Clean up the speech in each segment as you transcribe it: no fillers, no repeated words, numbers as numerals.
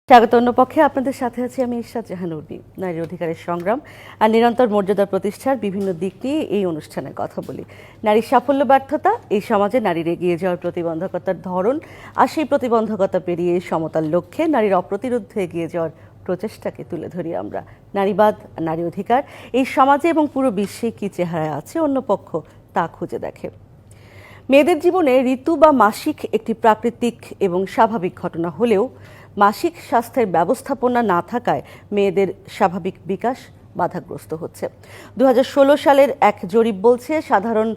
স্বাগত। অন্য পক্ষে আপনাদের সাথে আছি আমি ইরশাদ জাহান উর্মি। নারীর অধিকারের সংগ্রাম আর নিরন্তর মর্যাদা প্রতিষ্ঠার বিভিন্ন দিক নিয়ে এই অনুষ্ঠানে কথা বলি। নারীর সাফল্য ব্যর্থতা, এই সমাজে নারীর এগিয়ে যাওয়ার প্রতিবন্ধকতার ধরন আর সেই প্রতিবন্ধকতা পেরিয়ে সমতার লক্ষ্যে নারীর অপ্রতিরোধ এগিয়ে যাওয়ার প্রচেষ্টাকে তুলে ধরি আমরা। নারীবাদ, নারী অধিকার এই সমাজে এবং পুরো বিশ্বে কী চেহারা আছে অন্য পক্ষ তা খুঁজে দেখে। মেয়েদের জীবনে ঋতু বা মাসিক একটি প্রাকৃতিক এবং স্বাভাবিক ঘটনা হলেও মাসিক স্বাস্থ্যের ব্যবস্থাপনা না থাকায় মেয়েদের স্বাভাবিক বিকাশ বাধাগ্রস্ত হচ্ছে। 2016 সালের এক জরিপ বলছে সাধারণ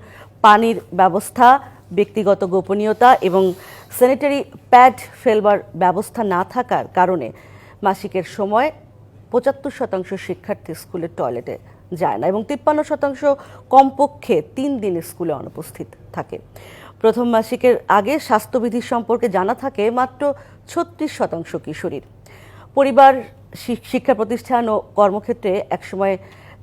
পানির ব্যবস্থা, ব্যক্তিগত গোপনীয়তা এবং স্যানিটারি প্যাড ফেলবার ব্যবস্থা না থাকার কারণে মাসিকের সময় 75% শিক্ষার্থী স্কুলের টয়লেটে যায় না এবং 53% কমপক্ষে 3 দিন স্কুলে অনুপস্থিত থাকে। প্রথম মাসিকের আগে স্বাস্থ্যবিধি সম্পর্কে জানা থাকে মাত্র 36% কিশোরীর। পরিবার, শিক্ষা প্রতিষ্ঠান ও কর্মক্ষেত্রে একসময়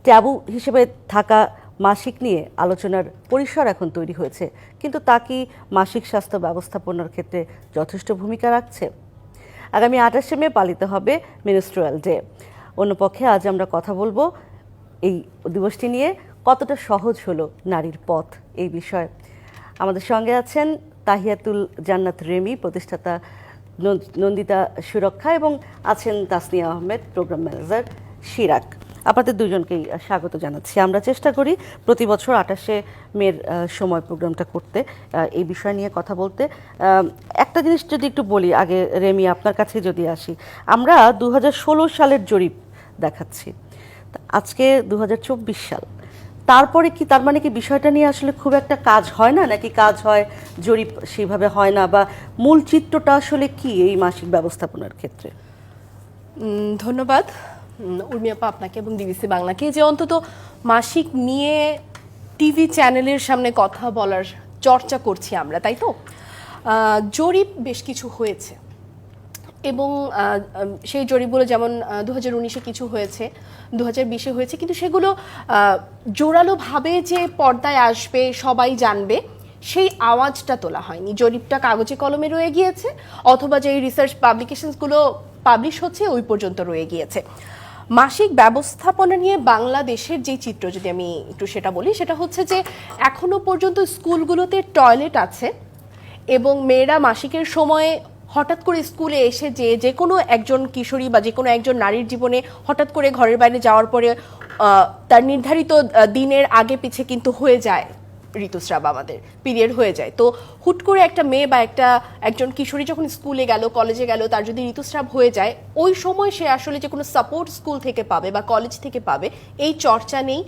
ট্যাবু হিসেবে থাকা মাসিক নিয়ে আলোচনার পরিসর এখন তৈরি হয়েছে, কিন্তু তা কি মাসিক স্বাস্থ্য ব্যবস্থাপনার ক্ষেত্রে যথেষ্ট ভূমিকা রাখছে? আগামী 28শে মে পালিত হবে মেনস্ট্রুয়াল ডে। অন্যপক্ষে আজ আমরা কথা বলবো এই দিবসটি নিয়ে কতটা সহজ হলো নারীর পথ এই বিষয়ে। আমাদের সঙ্গে আছেন তাহিয়াতুল জান্নাত রেমি, প্রতিষ্ঠাতা নন্দিতা সুরক্ষা, এবং আছেন তাসনিয়া আহমেদ, প্রোগ্রাম ম্যানেজার শিরাক। আপনাদের দুজনকেই স্বাগত জানাচ্ছি। আমরা চেষ্টা করি প্রতি বছর 28শে মের সময় প্রোগ্রামটা করতে, এই বিষয় নিয়ে কথা বলতে। একটা জিনিস যদি একটু বলি আগে, রেমি আপনার কাছে যদি আসি, আমরা 2016 সালের জরিপ দেখাচ্ছি, আজকে 2024 সাল। তারপরে কি তার মানে কি বিষয়টা নিয়ে আসলে খুব একটা কাজ হয় না, নাকি কাজ হয়, জরিপ সেইভাবে হয় না, বা মূল চিত্রটা আসলে কি এই মাসিক ব্যবস্থাপনার ক্ষেত্রে? ধন্যবাদ উর্মি আপা আপনাকে এবং ডিবিসি বাংলাকে যে অন্তত মাসিক নিয়ে টিভি চ্যানেলের সামনে কথা বলার চর্চা করছি আমরা, তাই তো? জরিপ বেশ কিছু হয়েছে এবং সেই জরিপগুলো যেমন 2019-এ কিছু হয়েছে, 2020-এ হয়েছে, কিন্তু সেগুলো জোরালোভাবে যে পর্দায় আসবে, সবাই জানবে, সেই আওয়াজটা তোলা হয়নি। জরিপটা কাগজে কলমে রয়ে গিয়েছে, অথবা যে রিসার্চ পাবলিকেশনসগুলো পাবলিশ হচ্ছে ওই পর্যন্ত রয়ে গিয়েছে। মাসিক ব্যবস্থাপনা নিয়ে বাংলাদেশের যে চিত্র যদি আমি একটু সেটা বলি, সেটা হচ্ছে যে এখনো পর্যন্ত স্কুলগুলোতে টয়লেট আছে এবং মেয়েরা মাসিকের সময়ে হঠাৎ করে স্কুলে এসে যে কোনো একজন কিশোরী বা যে কোনো একজন নারীর জীবনে হঠাৎ করে ঘরের বাইরে যাওয়ার পরে তার নির্ধারিত দিনের আগে পিছে কিন্তু হয়ে যায় ঋতুস্রাব, আমাদের পিরিয়ড হয়ে যায়। তো হুট করে একটা মেয়ে বা একজন কিশোরী যখন স্কুলে গেল, কলেজে গেল, তার যদি ঋতুস্রাব হয়ে যায়, ওই সময় সে আসলে যে কোনো সাপোর্ট স্কুল থেকে পাবে বা কলেজ থেকে পাবে এই চর্চা নেই।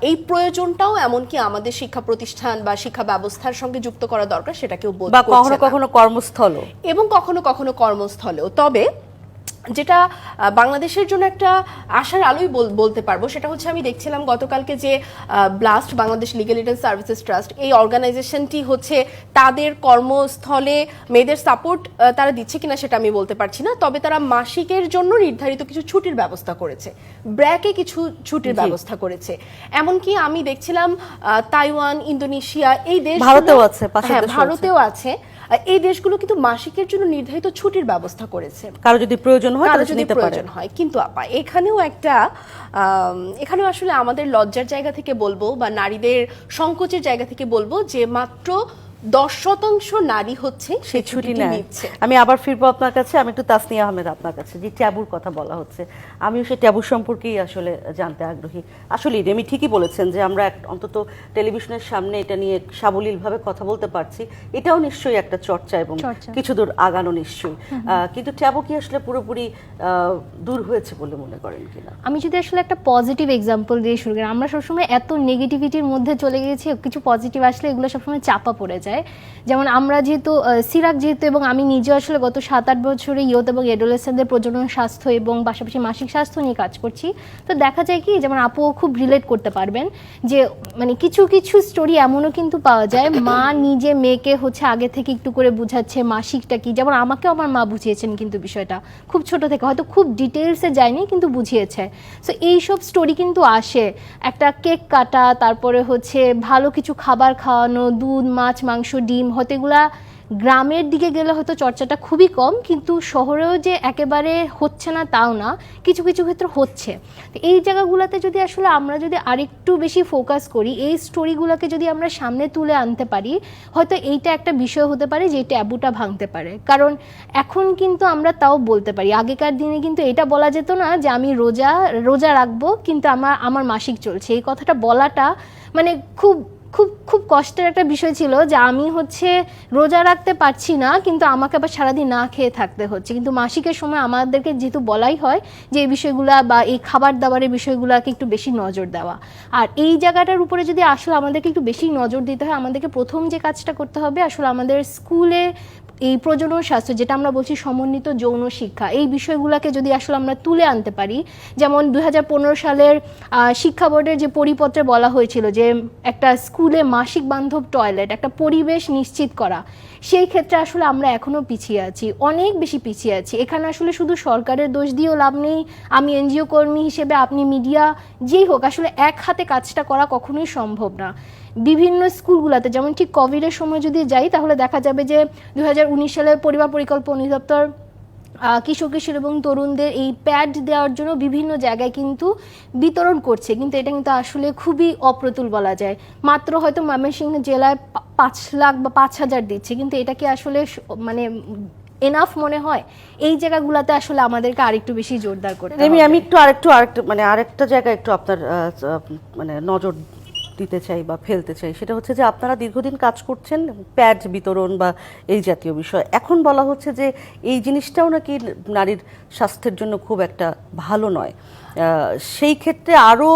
এই প্রয়োজনটাও এমনকি আমাদের শিক্ষা প্রতিষ্ঠান বা শিক্ষা ব্যবস্থার সঙ্গে যুক্ত করা দরকার, সেটাকেও বোধ করছে না। কখনো কখনো কর্মস্থল এবং কখনো কখনো কর্মস্থলেও। তবে যেটা বাংলাদেশের জন্য একটা আশার আলোই বলতে পারবো, সেটা হচ্ছে আমি দেখছিলাম গতকালকে যে blast, Bangladesh legal aid services trust, এই অর্গানাইজেশনটি হচ্ছে তাদের কর্মস্থলে মেয়েদের সাপোর্ট তারা দিচ্ছে কিনা সেটা আমি বলতে পারছি না, তবে তারা মাসিকের জন্য নির্ধারিত কিছু ছুটির ব্যবস্থা করেছে, ব্র্যাকে কিছু ছুটির ব্যবস্থা করেছে। এমনকি আমি দেখছিলাম তাইওয়ান, ইন্দোনেশিয়া, এই দেশ, ভারতেও আছে, ভারতেও আছে, এই দেশগুলো কিন্তু মাসিকের জন্য নির্ধারিত ছুটির ব্যবস্থা করেছে, কারো যদি প্রয়োজন হয়, কিন্তু আপা এখানেও এখানেও আসলে আমাদের লজ্জার জায়গা থেকে বলবো বা নারীদের সংকোচের জায়গা থেকে বলবো যে মাত্র 10% নারী হচ্ছে সেই ছুটি নিচ্ছে। আমি আবার ফিরবো আপনার কাছে। আমি একটু তাসনিয়া আহমেদ আপনার কাছে, যে ট্যাবুর কথা বলা হচ্ছে, আমিও সেই ট্যাবু সম্পর্কেই আসলে জানতে আগ্রহী। আসলে রেমি ঠিকই বলেছেন যে আমরা অন্তত টেলিভিশনের সামনে এটা নিয়ে সাবলীলভাবে কথা বলতে পারছি, এটাও নিশ্চয়ই একটা চর্চা এবং কিছু দূর আগানো নিশ্চয়ই। কিন্তু ট্যাবু কি আসলে পুরোপুরি দূর হয়েছে বলে মনে করেন কিনা? আমি যদি আসলে একটা পজিটিভ এক্সাম্পল দিয়ে শুরু করি, আমরা সবসময় এত নেগেটিভিটির মধ্যে চলে গেছি, কিছু পজিটিভ আসলে এগুলো সবসময় চাপা পড়ে যায়। যেমন আমরা যেহেতু সিরাক এবং আমি নিজে আসলে গত 7-8 বছরে ইয়ুথ এবং এডোলেসেন্টদের প্রজনন স্বাস্থ্য এবং পাশাপাশি মাসিক স্বাস্থ্য নিয়ে কাজ করছি। তো দেখা যায় কি, যেমন আপুও খুব রিলেট করতে পারবেন যে মানে কিছু কিছু স্টোরি এমনও কিন্তু পাওয়া যায়, মা নিজে মেয়েকে হচ্ছে আগে থেকে একটু করে বুঝাচ্ছে মাসিকটা কি। যেমন আমাকেও আমার মা বুঝিয়েছেন, কিন্তু বিষয়টা খুব ছোট থেকে, হয়তো খুব ডিটেলসে যায়নি কিন্তু বুঝিয়েছে। সো এইসব স্টোরি কিন্তু আসে, একটা কেক কাটা, তারপরে হচ্ছে ভালো কিছু খাবার খাওয়ানো, দুধ, মাছ, মাংস, ডিম, হয়তো এগুলা গ্রামের দিকে গেলে হয়তো চর্চাটা খুবই কম, কিন্তু শহরেও যে একেবারে হচ্ছে না তাও না, কিছু কিছু ক্ষেত্রে হচ্ছে। তো এই জায়গাগুলোতে যদি আসলে আমরা যদি আরেকটু বেশি ফোকাস করি, এই স্টোরিগুলোকে যদি আমরা সামনে তুলে আনতে পারি, হয়তো এইটা একটা বিষয় হতে পারে যে ট্যাবুটা ভাঙতে পারে। কারণ এখন কিন্তু আমরা তাও বলতে পারি, আগেকার দিনে কিন্তু এটা বলা যেত না যে আমি রোজা রাখবো কিন্তু আমার মাসিক চলছে। এই কথাটা বলাটা মানে খুব খুব খুব কষ্টের একটা বিষয় ছিল, যে আমি রোজা রাখতে পারছি না কিন্তু আমাকে আবার সারাদিন না খেয়ে থাকতে হচ্ছে। কিন্তু মাসিকের সময় আমাদেরকে যেহেতু বলাই হয় যে এই বিষয়গুলা বা এই খাবার দাবারের বিষয়গুলোকে একটু বেশি নজর দেওয়া, আর এই জায়গাটার উপরে যদি আসলে আমাদেরকে একটু বেশি নজর দিতে হয়, আমাদেরকে প্রথম যে কাজটা করতে হবে আসলে আমাদের স্কুলে এই প্রজনন স্বাস্থ্য, যেটা আমরা বলছি সমন্বিত যৌন শিক্ষা, এই বিষয়গুলোকে যদি আসলে আমরা তুলে আনতে পারি। যেমন 2015 সালের শিক্ষা বোর্ডের যে পরিপত্রে বলা হয়েছিল যে একটা স্কুলে মাসিক বান্ধব টয়লেট, একটা পরিবেশ নিশ্চিত করা, সেই ক্ষেত্রে আসলে আমরা এখনও পিছিয়ে আছি, অনেক বেশি পিছিয়ে আছি। এখানে আসলে শুধু সরকারের দোষ দিয়েও লাভ নেই, আমি এনজিও কর্মী হিসেবে, আপনি মিডিয়া, যেই হোক, আসলে এক হাতে কাজটা করা কখনোই সম্ভব না। বিভিন্ন স্কুলগুলোতে যেমন ঠিক কোভিডের সময় যদি যাই তাহলে দেখা যাবে যে 2019 সালে পরিবার পরিকল্পনা অধিদপ্তর কিশোর কিশোর এবং তরুণদের এই প্যাড দেওয়ার জন্য বিভিন্ন জায়গায় কিন্তু বিতরণ করছে, কিন্তু এটা কিন্তু আসলে খুবই অপ্রতুল বলা যায়। মাত্র হয়তো ময়মনসিংহ জেলায় 5 লাখ বা 5,000 দিচ্ছে, কিন্তু এটা কি আসলে মানে এনাফ মনে হয়? এই জায়গাগুলোতে আসলে আমাদেরকে আরেকটু বেশি জোরদার করতে হবে। আমি আরেকটা জায়গায় একটু আপনার মানে নজর দিতে চাই বা ফেলতে চাই, সেটা হচ্ছে যে আপনারা দীর্ঘদিন কাজ করছেন প্যাড বিতরণ বা এই জাতীয় বিষয়। এখন বলা হচ্ছে যে এই জিনিসটাও নাকি নারীর স্বাস্থ্যের জন্য খুব একটা ভালো নয়। সেই ক্ষেত্রে আরও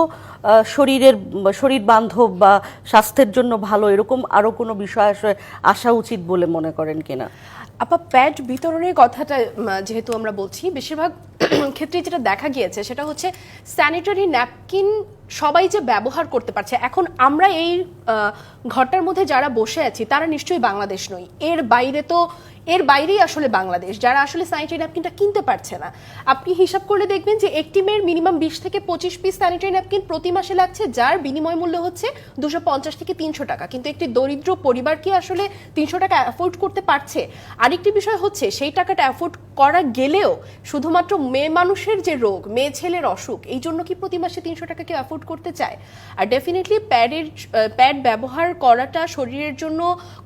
শরীর বান্ধব বা স্বাস্থ্যের জন্য ভালো এরকম আরও কোনো বিষয় আসা উচিত বলে মনে করেন কিনা? আপা, প্যাড বিতরণের কথাটা যেহেতু আমরা বলছি, বেশিরভাগ ক্ষেত্রে যেটা দেখা গিয়েছে সেটা হচ্ছে স্যানিটারি ন্যাপকিন সবাই যে ব্যবহার করতে পারছে। এখন আমরা এই ঘরটার মধ্যে যারা বসে আছি তারা নিশ্চয়ই বাংলাদেশ নই, এর বাইরেই আসলে বাংলাদেশ, যারা আসলে স্যানিটারি ন্যাপকিনটা কিনতে পারছে না। আপনি হিসাব করলে দেখবেন যে একটি মেয়ের মিনিমাম 20 থেকে 25 পিস স্যানিটারি ন্যাপকিন প্রতি মাসে লাগছে, যার বিনিময় মূল্য হচ্ছে 250 থেকে 300 টাকা। কিন্তু একটি দরিদ্র পরিবার কি আসলে 300 টাকা অ্যাফোর্ড করতে পারছে? আরেকটি বিষয় হচ্ছে সেই টাকাটা অ্যাফোর্ড করা গেলেও শুধুমাত্র মেয়ে মানুষের যে রোগ, মেয়ে ছেলের অসুখ, এই জন্য কি প্রতি মাসে 300 টাকা কেউ অ্যাফোর্ড করতে চায়? আর ডেফিনেটলি প্যাড ব্যবহার করাটা শরীরের জন্য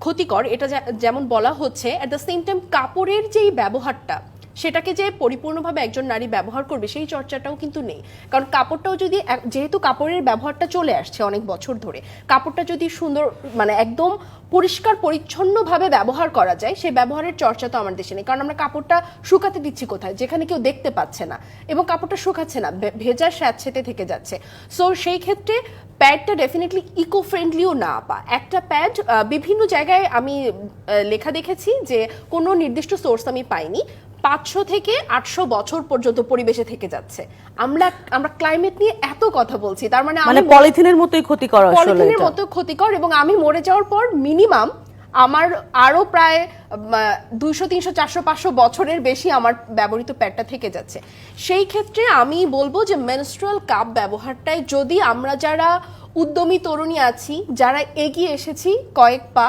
ক্ষতিকর, এটা যেমন বলা হচ্ছে। অ্যাট দ্য সেম টাইম কাপড়ের যেই ব্যবহারটা, সেটাকে যে পরিপূর্ণভাবে একজন নারী ব্যবহার করবে সেই চর্চাটাও কিন্তু নেই। কারণ কাপড়টাও যদি, যেহেতু কাপড়ের ব্যবহারটা চলে আসছে অনেক বছর ধরে, কাপড়টা যদি সুন্দর মানে একদম পরিষ্কার পরিচ্ছন্নভাবে ব্যবহার করা যায়, সেই ব্যবহারের চর্চা তো আমার দেশে নেই। কারণ আমরা কাপড়টা শুকাতে দিচ্ছি কোথায়, যেখানে কেউ দেখতে পাচ্ছে না, এবং কাপড়টা শুকাচ্ছে না, ভেজা স্যাঁতসেঁতে থেকে যাচ্ছে। সো সেই ক্ষেত্রে প্যাডটা ডেফিনেটলি ইকো ফ্রেন্ডলিও না পা। একটা প্যাড বিভিন্ন জায়গায় আমি লেখা দেখেছি, যে কোনো নির্দিষ্ট সোর্স আমি পাইনি, 500 থেকে 800 বছর পর্যন্ত পরিবেশে থেকে যাচ্ছে। আমরা ক্লাইমেট নিয়ে এত কথা বলছি, তার মানে পলিথিনের মতোই ক্ষতিকর, পলিথিনের মতো ক্ষতিকর, এবং আমি মরে যাওয়ার পর মিনিমাম আমার আরো প্রায় 200, 300, 400, 500 বছরের বেশি আমার ব্যবহৃত প্যাডটা থেকে যাচ্ছে। সেই ক্ষেত্রে আমি বলবো যে মেনস্ট্রুয়াল কাপ ব্যবহারটাই, যদি আমরা যারা উদ্যমী তরুণী আছি, যারা এগিয়ে এসেছি কয়েক পা,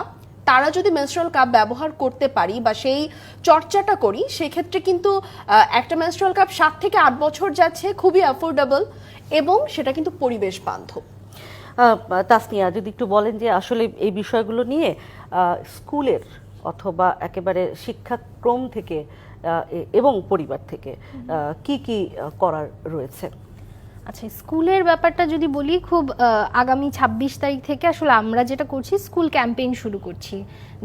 তারা যদি মেনস্ট্রুয়াল কাপ ব্যবহার করতে পারি বা সেই চর্চাটা করি, সেক্ষেত্রে কিন্তু একটা মেনস্ট্রুয়াল কাপ 7 থেকে 8 বছর যাচ্ছে, খুবই অ্যাফোর্ডেবল, এবং সেটা কিন্তু পরিবেশ বান্ধব। তাসনিয়া, যদি একটু বলেন যে আসলে এই বিষয়গুলো নিয়ে স্কুলের অথবা একেবারে শিক্ষাক্রম থেকে এবং পরিবার থেকে কি কি করার রয়েছে? আচ্ছা, স্কুলের ব্যাপারটা যদি বলি, খুব আগামী 26 তারিখ থেকে আসলে আমরা যেটা করছি, স্কুল ক্যাম্পেইন শুরু করছি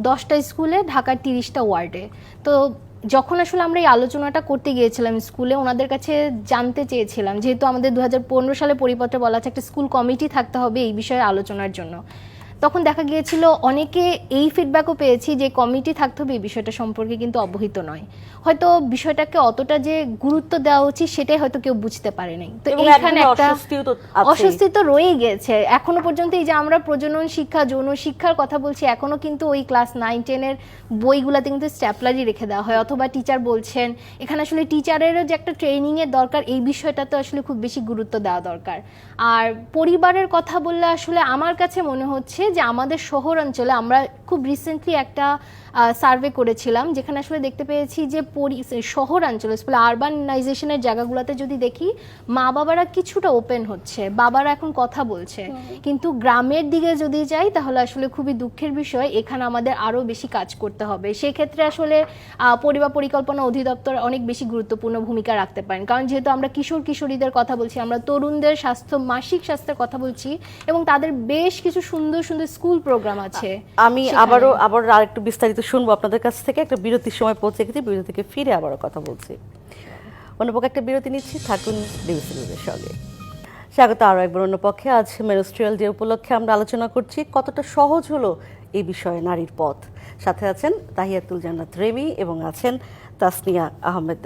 10টা স্কুলে, ঢাকার 30টা ওয়ার্ডে। তো যখন আসলে আমরা এই আলোচনাটা করতে গিয়েছিলাম স্কুলে, ওনাদের কাছে জানতে চেয়েছিলাম, যেহেতু আমাদের 2015 সালে পরিপত্রে বলা আছে একটা স্কুল কমিটি থাকতে হবে এই বিষয়ে আলোচনার জন্য, তখন দেখা গিয়েছিল অনেকে এই ফিডব্যাকও পেয়েছি যে কমিটি থাকতে হবে এই বিষয়টা সম্পর্কে কিন্তু অবহিত নয়, হয়তো বিষয়টাকে অতটা যে গুরুত্ব দেওয়া উচিত সেটাই হয়তো কেউ বুঝতে পারে নাই। তো এইখানে একটা অস্বস্তি তো রয়ে গেছে এখনো পর্যন্ত। এই যে আমরা প্রজনন শিক্ষা, যৌন শিক্ষার কথা বলছি, এখনো কিন্তু ওই ক্লাস 9-10 বইগুলোতে কিন্তু স্ট্যাপলারই রেখে দেওয়া হয়, অথবা টিচার বলছেন। এখানে আসলে টিচারেরও যে একটা ট্রেনিংয়ের দরকার, এই বিষয়টা তো আসলে খুব বেশি গুরুত্ব দেওয়া দরকার। আর পরিবারের কথা বললে আসলে আমার কাছে মনে হচ্ছে যে আমাদের শহর অঞ্চলে আমরা খুব রিসেন্টলি একটা সার্ভে করেছিলাম, যেখানে আসলে দেখতে পেয়েছি যে শহরাঞ্চলে আরবানাইজেশনের জায়গাগুলোতে যদি দেখি মা বাবারা কিছুটা ওপেন হচ্ছে, বাবারা এখন কথা বলছে, কিন্তু গ্রামের দিকে যদি যাই তাহলে আসলে খুবই দুঃখের বিষয়, এখানে আমাদের আরও বেশি কাজ করতে হবে। সেক্ষেত্রে আসলে পরিবার পরিকল্পনা অধিদপ্তর অনেক বেশি গুরুত্বপূর্ণ ভূমিকা রাখতে পারেন, কারণ যেহেতু আমরা কিশোর কিশোরীদের কথা বলছি, আমরা তরুণদের মাসিক স্বাস্থ্যের কথা বলছি, এবং তাদের বেশ কিছু সুন্দর সুন্দর স্কুল প্রোগ্রাম আছে। আমি আবার আরেকটু বিস্তারিত শুনবো আপনাদের কাছ থেকে। একটা বিরতির সময় পৌঁছে গেছি, বিরতি থেকে ফিরে আবারও কথা বলছি। অন্যপক্ষে একটা বিরতি নিচ্ছি, থাকুন ডিবিসি নিউজের সঙ্গে। স্বাগত আরও একবার অন্যপক্ষে। আজ মেনস্ট্রুয়াল ডে উপলক্ষে আমরা আলোচনা করছি কতটা সহজ হলো এই বিষয়ে নারীর পথ। সাথে আছেন তাহিয়াতুল জান্নাত রেমি এবং আছেন তাসনিয়া আহমেদ।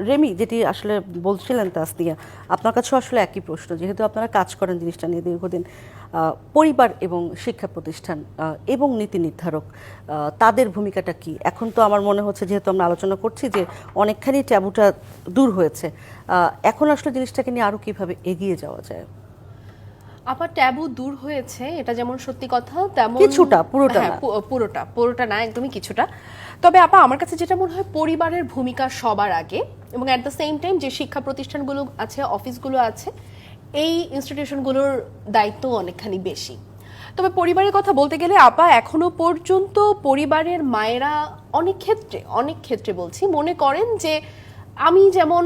রেমি, যেটি আসলে বলছিলেন তাসনিয়া, আপনার কাছেও আসলে একই প্রশ্ন, যেহেতু আপনারা কাজ করেন জিনিসটা নিয়ে দীর্ঘদিন, পরিবার এবং শিক্ষা প্রতিষ্ঠান এবং নীতি নির্ধারক তাদের ভূমিকাটা কি? এখন তো আমার মনে হচ্ছে, যেহেতু আমরা আলোচনা করছি যে অনেকখানি ট্যাবুটা দূর হয়েছে, এখন আসলে জিনিসটাকে নিয়ে আরও কীভাবে এগিয়ে যাওয়া যায়? আবার ট্যাবু দূর হয়েছে, এটা যেমন সত্যি কথা, তেমন কিছুটা, পুরোটা না। পুরোটা না, একদমই কিছুটা। তবে আপা, আমার কাছে যেটা মনে হয়, পরিবারের ভূমিকা সবার আগে, এবং অ্যাট দ্য সেম টাইম যে শিক্ষা প্রতিষ্ঠানগুলো আছে, অফিসগুলো আছে, এই ইনস্টিটিউশনগুলোর দায়িত্ব অনেকখানি বেশি। তবে পরিবারের কথা বলতে গেলে আপা, এখনো পর্যন্ত পরিবারের মায়েরা অনেক ক্ষেত্রে বলছি, মনে করেন যে আমি যেমন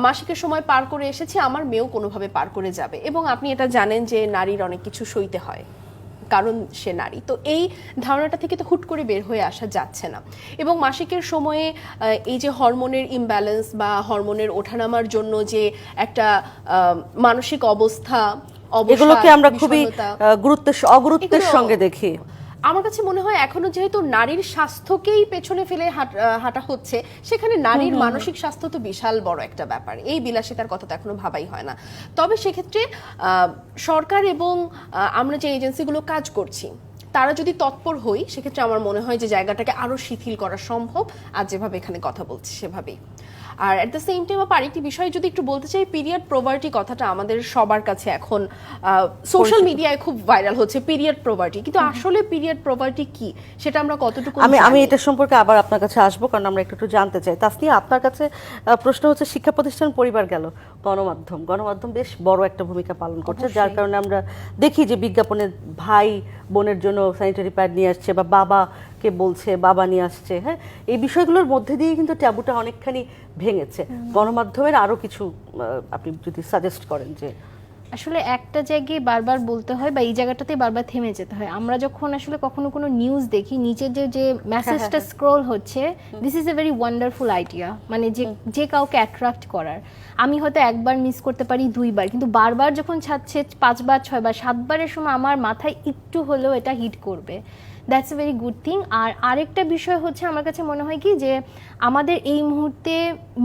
মাসিকের সময় পার করে এসেছি, আমার মেয়েও কোনোভাবে পার করে যাবে। এবং আপনি এটা জানেন যে নারীর অনেক কিছু সইতে হয়, কারণ সে নারী। তো এই ধারণাটা থেকে তো হুট করে বের হয়ে আসা যাচ্ছে না। এবং মাসিকের সময়ে এই যে হরমোনের ইমব্যালেন্স বা হরমোনের ওঠানামার জন্য যে একটা মানসিক অবস্থা, এগুলোকে আমরা খুবই অগুরুত্বের সঙ্গে দেখি। আমার কাছে মনে হয় এখনো যেহেতু নারীর স্বাস্থ্যকেই পেছনে ফেলে হাঁটা হচ্ছে, সেখানে নারীর মানসিক স্বাস্থ্য তো বিশাল বড় একটা ব্যাপার। এই বিলাসিতার কথা তো এখনো ভাবাই হয় না। তবে সেক্ষেত্রে সরকার এবং আমরা যে এজেন্সিগুলো কাজ করছি, তারা যদি তৎপর হই, সেক্ষেত্রে আমার মনে হয় যে জায়গাটাকে আরো শিথিল করা সম্ভব। আর যেভাবে এখানে কথা বলছি সেভাবেই। আর অ্যাট দ্য সেম টাইম আরেকটি বিষয় যদি একটু বলতে চাই, পিরিয়ড প্রভার্টি কথাটা আমাদের সবার কাছে এখন সোশ্যাল মিডিয়ায় খুব ভাইরাল হচ্ছে, পিরিয়ড প্রভার্টি। কিন্তু আসলে পিরিয়ড প্রভার্টি কি, সেটা আমরা কতটুকু আমি এটা সম্পর্কে আবার আপনার কাছে আসবো, কারণ আমরা একটু জানতে চাই। তাসনিয়া, আপনার কাছে প্রশ্ন হচ্ছে, শিক্ষা প্রতিষ্ঠান, পরিবার গেল, গণমাধ্যম বেশ বড় একটা ভূমিকা পালন করছে, যার কারণে আমরা দেখি যে বিজ্ঞাপনে ভাই বোনের জন্য স্যানিটারি প্যাড নিয়ে আসছে, বা বাবাকে বলছে বাবা নিয়ে আসছে। হ্যাঁ, এই বিষয়গুলোর মধ্যে দিয়ে কিন্তু ট্যাবুটা অনেকখানি ভেঙেছে। গণমাধ্যমের আরো কিছু আপনি যদি সাজেস্ট করেন। যে আসলে একটা জায়গায় বারবার বলতে হয়, বা এই জায়গাটাতে বারবার থেমে যেতে হয়। আমরা যখন আসলে কখনো কোনো নিউজ দেখি, নিচের যে মেসেজটা স্ক্রল হচ্ছে, this is a very wonderful idea, মানে যে কাউকে অ্যাট্রাক্ট করার। আমি হয়তো একবার মিস করতে পারি, দুইবার, কিন্তু বারবার যখন ছাড়ছে 5 বার 6 বার 7 বারের সময় আমার মাথায় একটু হলেও এটা হিট করবে। That's a very good thing. আর আরেকটা বিষয় হচ্ছে, আমার কাছে মনে হয় কি, যে আমাদের এই মুহূর্তে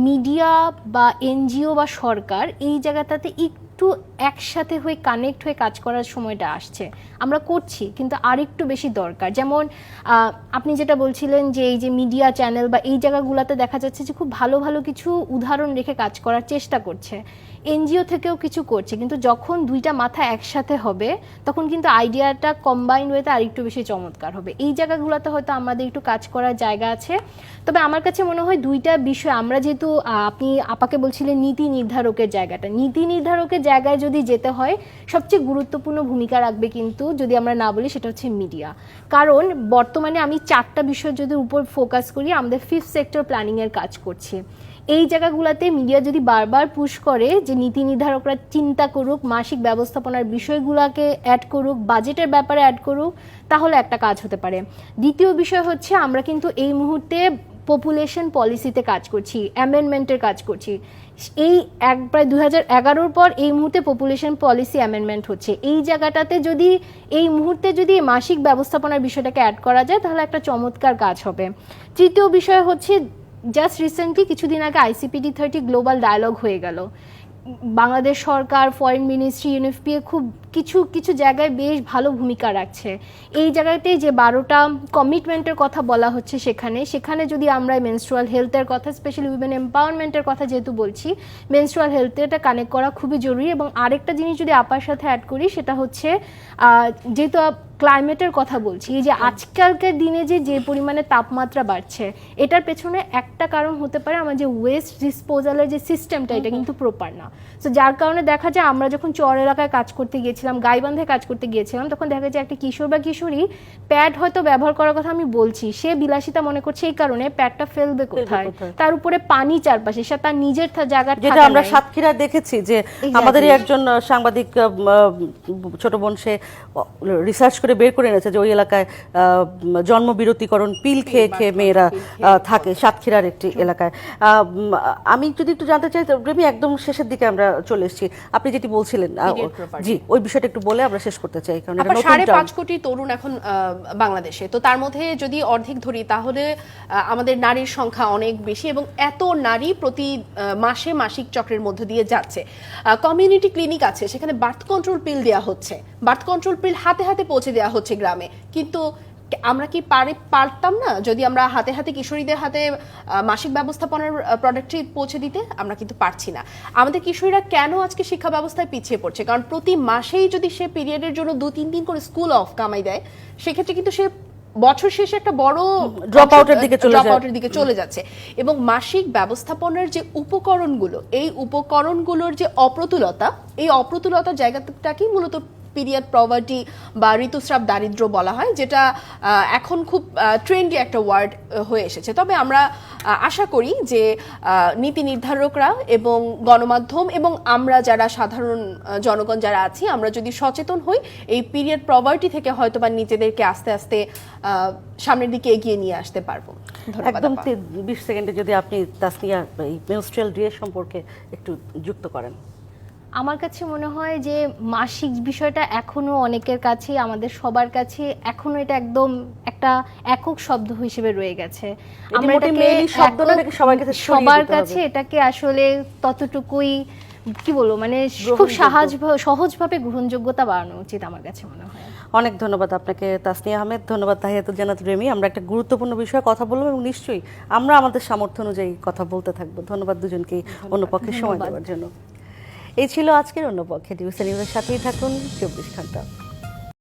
মিডিয়া বা এনজিও বা সরকার এই জায়গাটাতে একটু একসাথে হয়ে কানেক্ট হয়ে কাজ করার সময়টা আসছে। আমরা করছি, কিন্তু আরেকটু বেশি দরকার। যেমন আপনি যেটা বলছিলেন যে এই যে মিডিয়া চ্যানেল বা এই জায়গাগুলোতে দেখা যাচ্ছে যে খুব ভালো ভালো কিছু উদাহরণ রেখে কাজ করার চেষ্টা করছে, এনজিও থেকেও কিছু করছে, কিন্তু যখন দুইটা মাথা একসাথে হবে তখন কিন্তু আইডিয়াটা কম্বাইন্ড হয়ে আরেকটু বেশি চমৎকার হবে। এই জায়গাগুলোতে হয়তো আমাদের একটু কাজ করার জায়গা আছে। তবে আমার কাছে মনে হয় দুইটা বিষয়, আমরা যেহেতু আপনি আপাকে বলছিলেন নীতি নির্ধারকের জায়গাটা, নীতি নির্ধারকের জায়গায় যদি যেতে হয়, সবচেয়ে গুরুত্বপূর্ণ ভূমিকা রাখবে কিন্তু, যদি আমরা না বলি, সেটা হচ্ছে মিডিয়া। কারণ বর্তমানে আমি 4টা বিষয় যদি উপর ফোকাস করি, আমাদের 5th সেক্টর প্ল্যানিংয়ের কাজ করছি। এই জায়গাগুলোতে মিডিয়া যদি বারবার পুশ করে যে নীতি নির্ধারকরা চিন্তা করুক, মাসিক ব্যবস্থাপনার বিষয়গুলোকে অ্যাড করুক, বাজেটের ব্যাপারে অ্যাড করুক, তাহলে একটা কাজ হতে পারে। দ্বিতীয় বিষয় হচ্ছে, আমরা কিন্তু এই মুহূর্তে পপুলেশন পলিসিতে কাজ করছি, অ্যামেন্ডমেন্টের কাজ করছি। এই প্রায় 2011 পর এই মুহূর্তে পপুলেশন পলিসি অ্যামেন্ডমেন্ট হচ্ছে। এই জায়গাটাতে যদি এই মুহূর্তে যদি মাসিক ব্যবস্থাপনার বিষয়টাকে অ্যাড করা যায়, তাহলে একটা চমৎকার কাজ হবে। তৃতীয় বিষয় হচ্ছে, জাস্ট রিসেন্টলি কিছুদিন আগে ICPD 30 গ্লোবাল ডায়ালগ হয়ে গেল। বাংলাদেশ সরকার, ফরেন মিনিস্ট্রি, UNFPA খুব কিছু কিছু জায়গায় বেশ ভালো ভূমিকা রাখছে। এই জায়গাতে যে 12টা কমিটমেন্টের কথা বলা হচ্ছে সেখানে যদি আমরা মেনস্ট্রুয়াল হেলথের কথা, স্পেশালি উইমেন এম্পাওয়ারমেন্টের কথা যেহেতু বলছি, মেনস্ট্রুয়াল হেলথটা কানেক্ট করা খুবই জরুরি। এবং আরেকটা জিনিস যদি আপার সাথে অ্যাড করি, সেটা হচ্ছে যেহেতু ক্লাইমেটের কথা বলছি, এই যে আজকালকার দিনে যে পরিমাণে তাপমাত্রা বাড়ছে, এটার পেছনে একটা কারণ হতে পারে আমার যে ওয়েস্ট ডিসপোজালের যে সিস্টেমটা, এটা কিন্তু প্রপার না। তো যার কারণে দেখা যায় আমরা যখন চর এলাকায় কাজ করতে গিয়েছিলাম, গাইবান্ধায় কাজ করতে গিয়েছিলাম, তখন দেখা যায় একটা কিশোর বা কিশোরী প্যাড হয়তো ব্যবহার করার কথা আমি বলছি, সে বিলাসিতা মনে করছে এই কারণে প্যাডটা ফেলবে কোথায়, তার উপরে পানি চারপাশে, সে তার নিজের জায়গা, যেটা আমরা সাতক্ষীরা দেখেছি যে আমাদেরই একজন সাংবাদিক ছোট বোন, সে রিসার্চ করে বের করে এনেছে যে ওই এলাকায় জন্মবিরতিকরণ পিল খেয়ে খেয়ে মেয়েরা থাকে, সাতক্ষীরার একটি এলাকায়। আমি যদি একটু জানতে চাই, রেমি, একদম শেষের দিকে আমরা চলে এসেছি, আপনি যেটি বলছিলেন, জি, ওই বিষয়টা একটু বলে আমরা শেষ করতে চাই, কারণ এটা নতুন 5.5 কোটি তরুণ এখন বাংলাদেশে, তো তার মধ্যে যদি অর্ধেক ধরি তাহলে আমাদের নারীর সংখ্যা অনেক বেশি, এবং এত নারী প্রতি মাসে মাসিক চক্রের মধ্য দিয়ে যাচ্ছে। কমিউনিটি ক্লিনিক আছে, সেখানে বার্থ কন্ট্রোল পিল দেওয়া হচ্ছে, বার্থ কন্ট্রোল পিল হাতে হাতে পৌঁছে দেওয়া হচ্ছে গ্রামে। কিন্তু আমরা কি পারতাম না যদি আমরা হাতে হাতে কিশোরীদের হাতে মাসিক ব্যবস্থাপনার প্রোডাক্টটি পৌঁছে দিতে? আমরা কিন্তু পারছি না। আমাদের কিশোরীরা কেন আজকে শিক্ষা ব্যবস্থায় পিছিয়ে পড়ছে? কারণ প্রতি মাসেই যদি সে পিরিয়ডের জন্য 2-3 দিন করে স্কুল অফ কামাই দেয়, সেক্ষেত্রে কিন্তু সে বছর শেষে একটা বড় ড্রপ আউটের দিকে চলে যাচ্ছে। এবং মাসিক ব্যবস্থাপনার যে উপকরণগুলো, এই উপকরণগুলোর যে অপ্রতুলতা, এই অপ্রতুলতার জায়গাটাকেই মূলত পিরিয়ড পভার্টি বা ঋতুস্রাব দারিদ্র্য বলা হয়, যেটা এখন খুব ট্রেন্ডি একটা ওয়ার্ড হয়ে এসেছে। তবে আমরা আশা করি যে নীতি নির্ধারকরা এবং গণমাধ্যম এবং আমরা যারা সাধারণ জনগণ যারা আছি, আমরা যদি সচেতন হই, এই পিরিয়ড পভার্টি থেকে হয়তোবা নিজেদেরকে আস্তে আস্তে সামনের দিকে এগিয়ে নিয়ে আসতে পারবো। একদম 20 সেকেন্ডে যদি আপনি তাসনিয়া এই মেনস্ট্রুয়াল ডে সম্পর্কে একটু যুক্ত করেন। আমার কাছে মনে হয় যে মাসিক বিষয়টা এখনো অনেকের কাছে, আমাদের সবার কাছে এখনো এটা একদম একটা একক শব্দ হিসেবে রয়ে গেছে। আমরা এটাকে সবার কাছে এটাকে আসলে ততটুকুই কি বলবো, মানে খুব সহজভাবে গ্রহণযোগ্যতা বাড়ানো উচিত আমার কাছে মনে হয়। অনেক ধন্যবাদ আপনাকে তাসনিয়া আহমেদ, ধন্যবাদ তাহিয়াতুল জান্নাত রেমি। আমরা একটা গুরুত্বপূর্ণ বিষয়ে কথা বললাম এবং নিশ্চয়ই আমরা আমাদের সামর্থ্য অনুযায়ী কথা বলতে থাকবো। ধন্যবাদ দুজনকেই অন্য পক্ষে সময় দেওয়ার জন্য। এই ছিল আজকের অন্য পক্ষে। টিভি নিউজের সাথেই থাকুন 24 ঘন্টা।